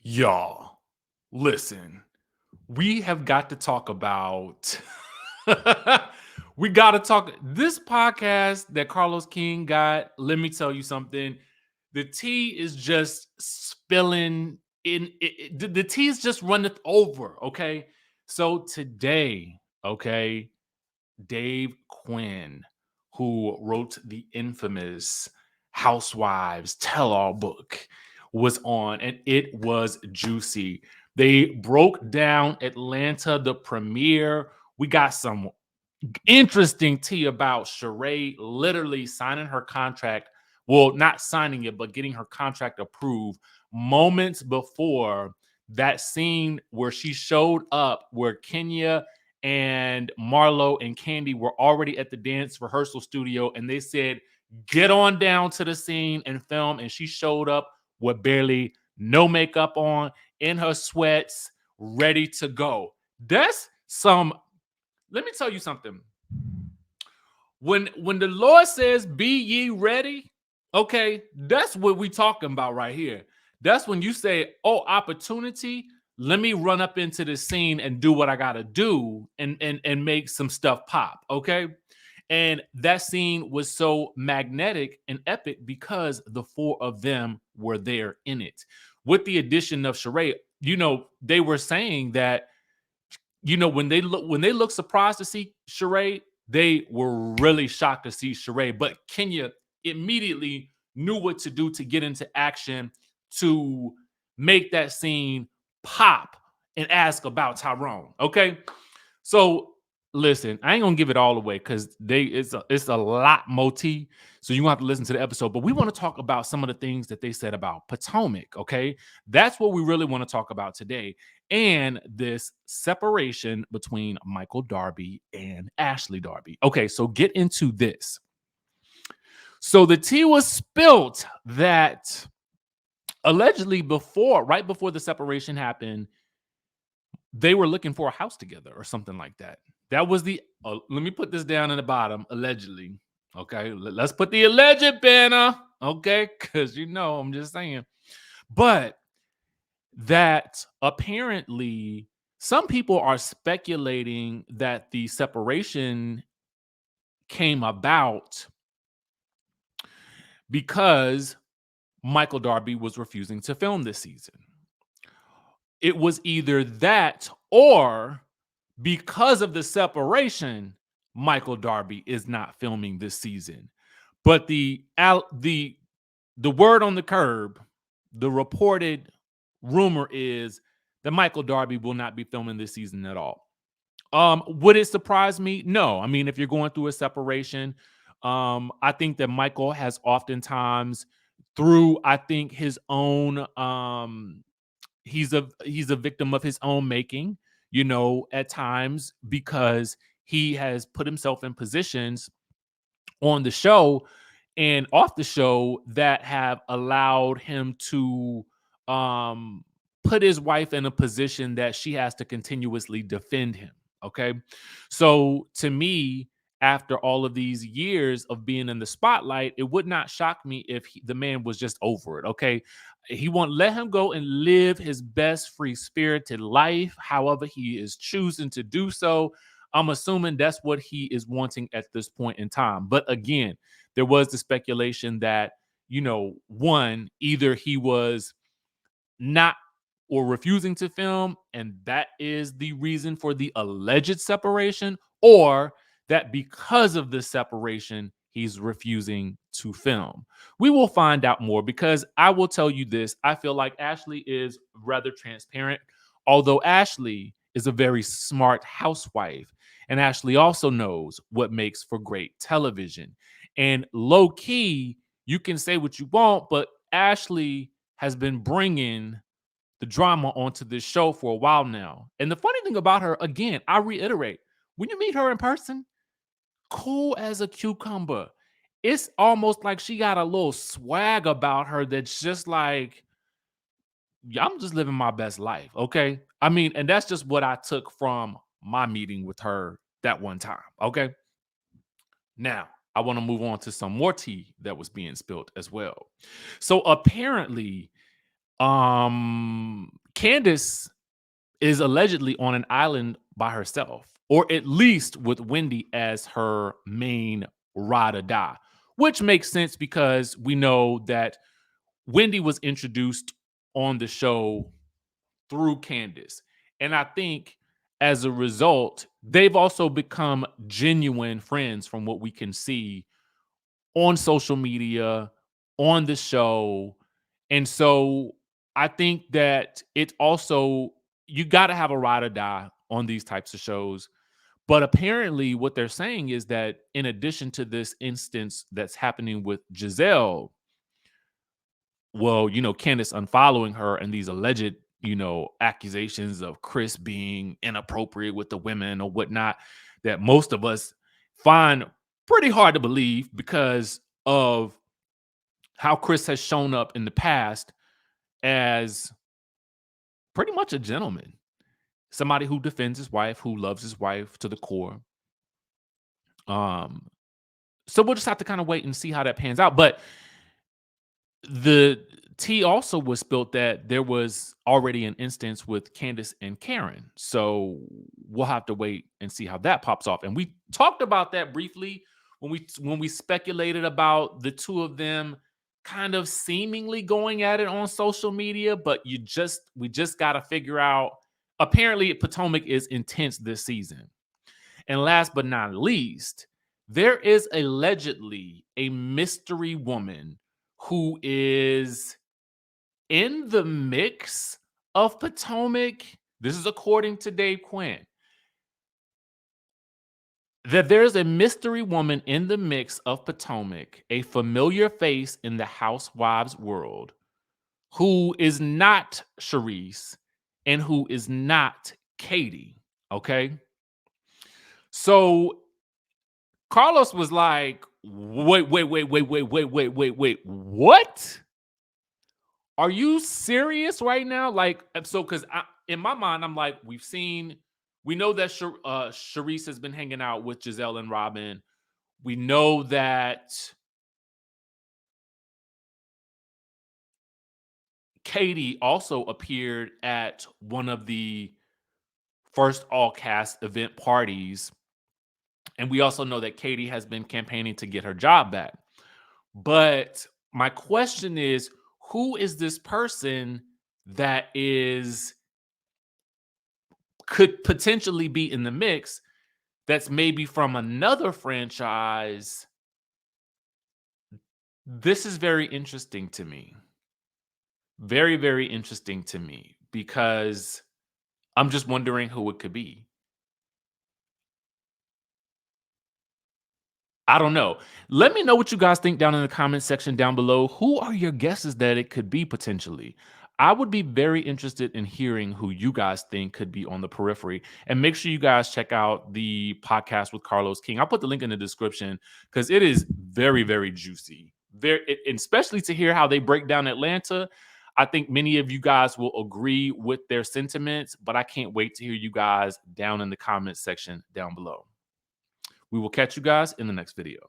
Y'all, listen, we have got to talk about. We got to talk. This podcast that Carlos King got, let me tell you something. The tea is just spilling the tea is just running over. Okay. So today, okay, Dave Quinn, who wrote the infamous Housewives Tell All book, was on, and it was juicy. They broke down Atlanta, the premiere. We got some interesting tea about Sheree literally signing her contract. Well, not signing it, but getting her contract approved moments before that scene where she showed up, where Kenya and Marlo and Candy were already at the dance rehearsal studio, and they said, "Get on down to the scene and film." And she showed up with barely no makeup on, in her sweats, ready to go. That's some. Let me tell you something. When the Lord says, "Be ye ready," okay, that's what we talking about right here. That's when you say, "Oh, opportunity. Let me run up into the scene and do what I gotta do and make some stuff pop." Okay. And that scene was so magnetic and epic because the four of them were there in it. With the addition of Sheree, they were saying that when they look surprised to see Sheree, they were really shocked to see Sheree. But Kenya immediately knew what to do to get into action to make that scene pop and ask about Tyrone. Okay, so listen, I ain't gonna give it all away because it's a lot more tea. So you have to listen to the episode. But we want to talk about some of the things that they said about Potomac. Okay, that's what we really want to talk about today, and this separation between Michael Darby and Ashley Darby. Okay, so get into this. So the tea was spilt that allegedly right before the separation happened, they were looking for a house together or something like that. That was let me put this down in the bottom, allegedly. Okay, let's put the alleged banner. Okay, because I'm just saying. But that apparently some people are speculating that the separation came about because Michael Darby was refusing to film this season. It was either that or because of the separation, Michael Darby is not filming this season. But the word on the curb, the reported rumor is that Michael Darby will not be filming this season at all. Would it surprise me? No. I mean, if you're going through a separation, I think that Michael has oftentimes through, I think, his own he's a victim of his own making, at times, because he has put himself in positions on the show and off the show that have allowed him to put his wife in a position that she has to continuously defend him. Okay. So to me, after all of these years of being in the spotlight, it would not shock me if the man was just over it. Okay. He won't let him go and live his best free spirited life, however, he is choosing to do so. I'm assuming that's what he is wanting at this point in time. But again, there was the speculation that, one, either he was not or refusing to film, and that is the reason for the alleged separation, or that because of the separation, he's refusing to film. We will find out more because I will tell you this. I feel like Ashley is rather transparent, although Ashley is a very smart housewife. And Ashley also knows what makes for great television. And low key, you can say what you want, but Ashley has been bringing the drama onto this show for a while now. And the funny thing about her, again, I reiterate, when you meet her in person, cool as a cucumber. It's almost like she got a little swag about her that's just like, yeah, I'm just living my best life. Okay. I mean, and that's just what I took from my meeting with her that one time. Okay. Now, I want to move on to some more tea that was being spilled as well. So apparently, Candiace is allegedly on an island by herself, or at least with Wendy as her main ride or die, which makes sense because we know that Wendy was introduced on the show through Candiace. And I think as a result, they've also become genuine friends from what we can see on social media, on the show. And so I think that it also, you got to have a ride or die on these types of shows. But apparently, what they're saying is that in addition to this instance that's happening with Giselle, well, Candiace unfollowing her and these alleged, accusations of Chris being inappropriate with the women or whatnot, that most of us find pretty hard to believe because of how Chris has shown up in the past as pretty much a gentleman, somebody who defends his wife, who loves his wife to the core. So we'll just have to kind of wait and see how that pans out. But the tea also was spilled that there was already an instance with Candiace and Karen. So we'll have to wait and see how that pops off. And we talked about that briefly when we speculated about the two of them kind of seemingly going at it on social media, but we just got to figure out. Apparently, Potomac is intense this season. And last but not least, there is allegedly a mystery woman who is in the mix of Potomac. This is according to Dave Quinn. That there's a mystery woman in the mix of Potomac, a familiar face in the housewives world, who is not Charisse and who is not Katie. Okay. So Carlos was like, wait, what? Are you serious right now? Like, so because in my mind, I'm like, we know that Charisse has been hanging out with Giselle and Robin. We know that Katie also appeared at one of the first all cast event parties. And we also know that Katie has been campaigning to get her job back. But my question is, who is this person that could potentially be in the mix that's maybe from another franchise? This is very interesting to me. Very, very interesting to me because I'm just wondering who it could be. I don't know. Let me know what you guys think down in the comment section down below. Who are your guesses that it could be potentially? I would be very interested in hearing who you guys think could be on the periphery. And make sure you guys check out the podcast with Carlos King. I'll put the link in the description because it is very, very juicy. Especially to hear how they break down Atlanta. I think many of you guys will agree with their sentiments, but I can't wait to hear you guys down in the comment section down below. We will catch you guys in the next video.